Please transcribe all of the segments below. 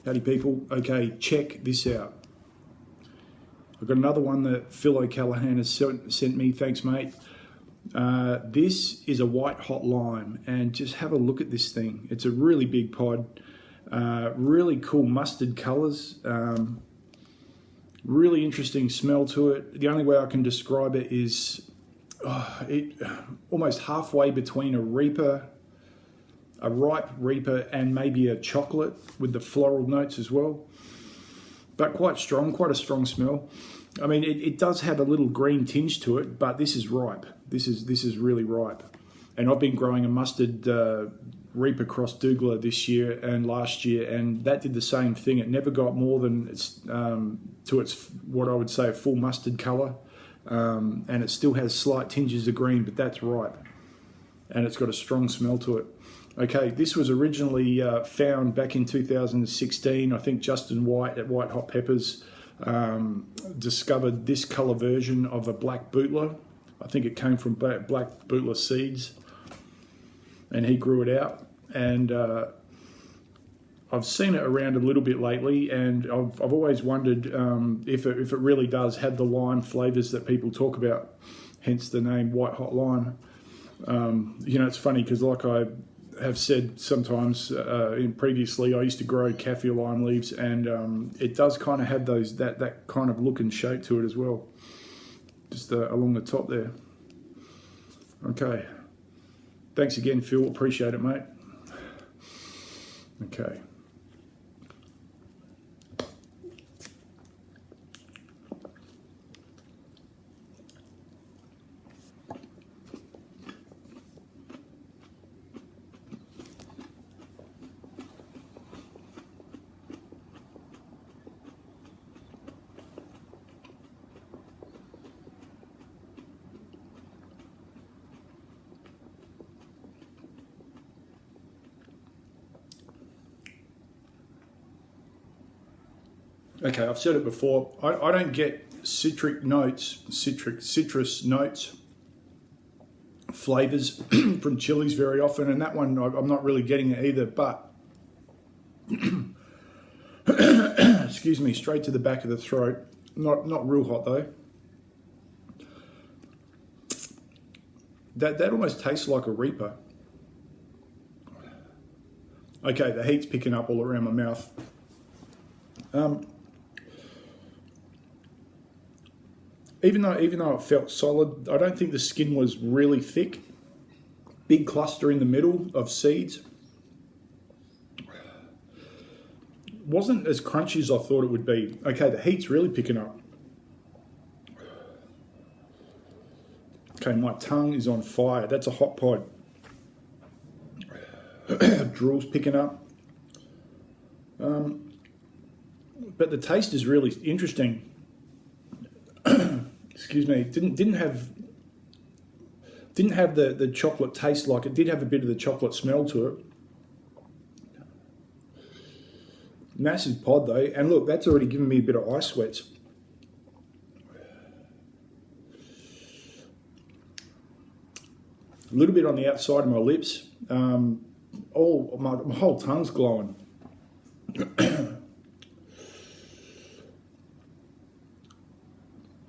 Howdy people. Okay, check this out. I've got another one that Phil O'Callaghan has sent me. Thanks, mate. This is a white hot lime, and just have a look at this thing. It's a really big pod. Really cool mustard colours. Really interesting smell to it. The only way I can describe it is almost halfway between a Reaper, a ripe Reaper, and maybe a chocolate with the floral notes as well. But quite strong, quite a strong smell. I mean, it does have a little green tinge to it, but this is ripe. This is really ripe. And I've been growing a mustard Reaper Cross Douglas this year and last year, and that did the same thing. It never got more than to its what I would say a full mustard colour, and it still has slight tinges of green, but that's ripe, and it's got a strong smell to it. Okay, this was originally found back in 2016. I think Justin White at White Hot Peppers discovered this colour version of a black bootler. I think it came from black bootler seeds, and he grew it out. And I've seen it around a little bit lately, and I've always wondered if it really does have the lime flavours that people talk about, hence the name White Hot Lime. You know, it's funny because like I have said sometimes previously, I used to grow kaffir lime leaves, and it does kind of have that kind of look and shape to it as well, just along the top there. Okay, thanks again, Phil. Appreciate it, mate. Okay. Okay, I've said it before. I don't get citrus notes, flavors from chilies very often, and that one I'm not really getting it either. But excuse me, straight to the back of the throat. Not real hot though. That almost tastes like a Reaper. Okay, the heat's picking up all around my mouth. Even though it felt solid, I don't think the skin was really thick. Big cluster in the middle of seeds. Wasn't as crunchy as I thought it would be. Okay, the heat's really picking up. Okay, my tongue is on fire. That's a hot pod. Drool's picking up. But the taste is really interesting. Excuse me. Didn't have the chocolate taste like it did. Have a bit of the chocolate smell to it. Massive pod though, and look, that's already given me a bit of eye sweats. A little bit on the outside of my lips. My whole tongue's glowing.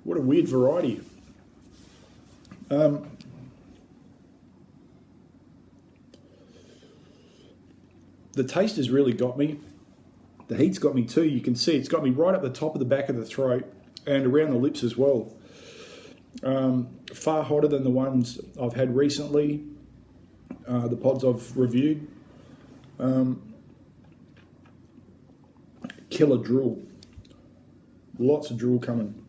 What a weird variety. The taste has really got me. The heat's got me too. You can see it's got me right up the top of the back of the throat and around the lips as well. Far hotter than the ones I've had recently, the pods I've reviewed. Killer drool. Lots of drool coming.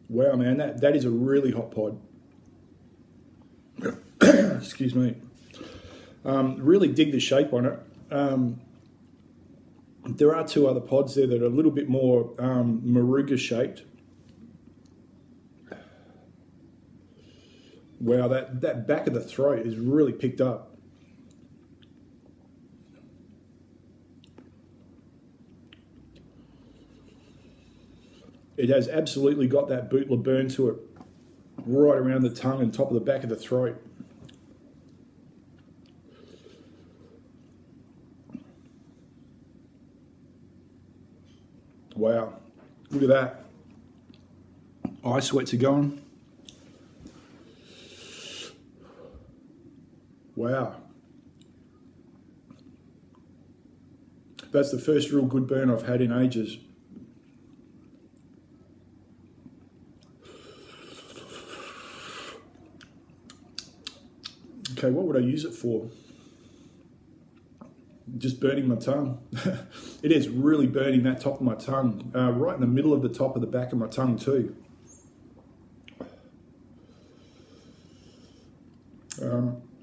Wow, man, that is a really hot pod. Excuse me. Really dig the shape on it. There are two other pods there that are a little bit more Maruga shaped. Wow, that back of the throat is really picked up. It has absolutely got that bootler burn to it, right around the tongue and top of the back of the throat. Wow, look at that. Eye sweats are going. Wow. That's the first real good burn I've had in ages. Okay, what would I use it for? Just burning my tongue. It is really burning that top of my tongue, right in the middle of the top of the back of my tongue too.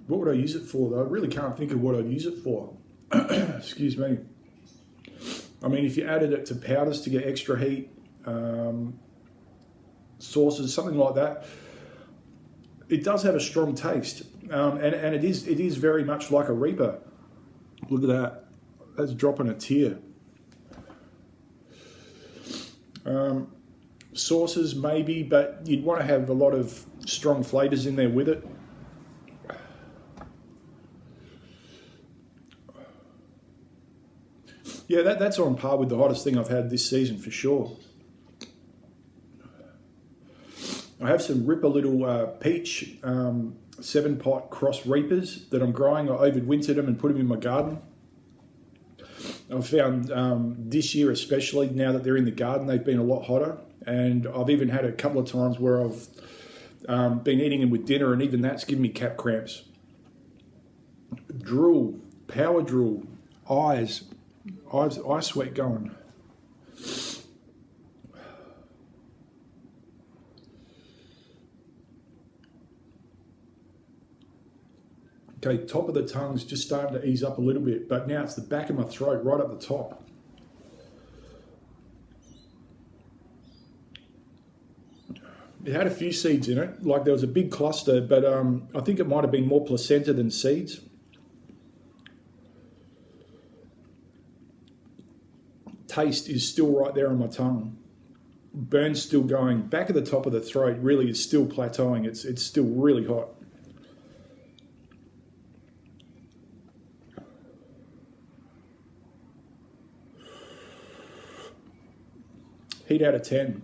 What would I use it for though? I really can't think of what I'd use it for. Excuse me. I mean, if you added it to powders to get extra heat, sauces, something like that, it does have a strong taste, and it is very much like a Reaper. Look at that. That's dropping a tear. Sauces maybe, but you'd want to have a lot of strong flavours in there with it. Yeah, that's on par with the hottest thing I've had this season for sure. I have some Ripper little peach 7-pot cross Reapers that I'm growing. I overwintered them and put them in my garden. I've found this year especially, now that they're in the garden, they've been a lot hotter. And I've even had a couple of times where I've been eating them with dinner, and even that's given me cap cramps. Drool, power drool, eye sweat going. Okay, top of the tongue's just starting to ease up a little bit, but now it's the back of my throat, right up the top. It had a few seeds in it, like there was a big cluster, but I think it might have been more placenta than seeds. Taste is still right there on my tongue. Burn's still going. Back of the top of the throat really is still plateauing. It's still really hot. Heat out of 10.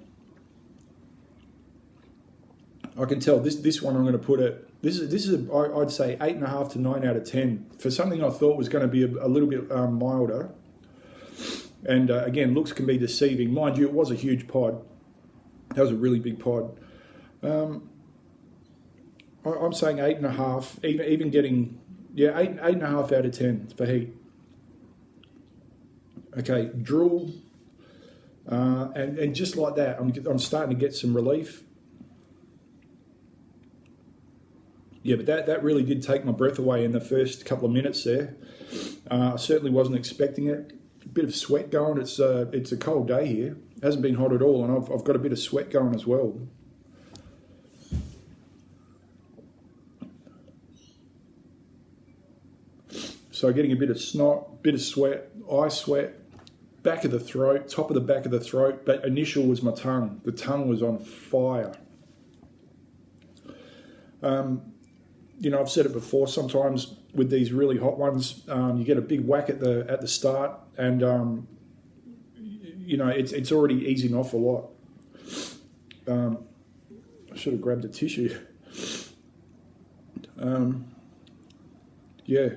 I can tell this one I'm going to put it. This is I'd say 8.5 to 9 out of 10 for something I thought was going to be a little bit milder. And again, looks can be deceiving. Mind you, it was a huge pod. That was a really big pod. I'm saying 8.5, even getting, yeah, 8.5 out of 10 for heat. Okay, drool. And just like that, I'm starting to get some relief. Yeah, but that really did take my breath away in the first couple of minutes there. I certainly wasn't expecting it. A bit of sweat going. It's a cold day here. It hasn't been hot at all, and I've got a bit of sweat going as well. So getting a bit of snot, bit of sweat, eye sweat, back of the throat, top of the back of the throat, but initial was my tongue. The tongue was on fire. You know, I've said it before, sometimes with these really hot ones, you get a big whack at the start, and you know, it's already easing off a lot. I should have grabbed a tissue. Yeah,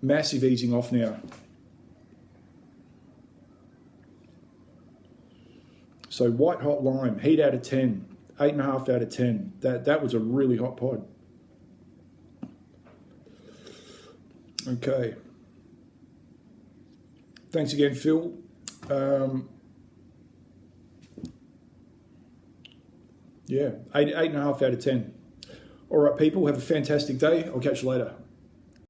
massive easing off now. So white hot lime, heat out of 10, 8.5 out of 10. That was a really hot pod. Okay. Thanks again, Phil. Yeah, 8.5 out of 10. All right, people, have a fantastic day. I'll catch you later.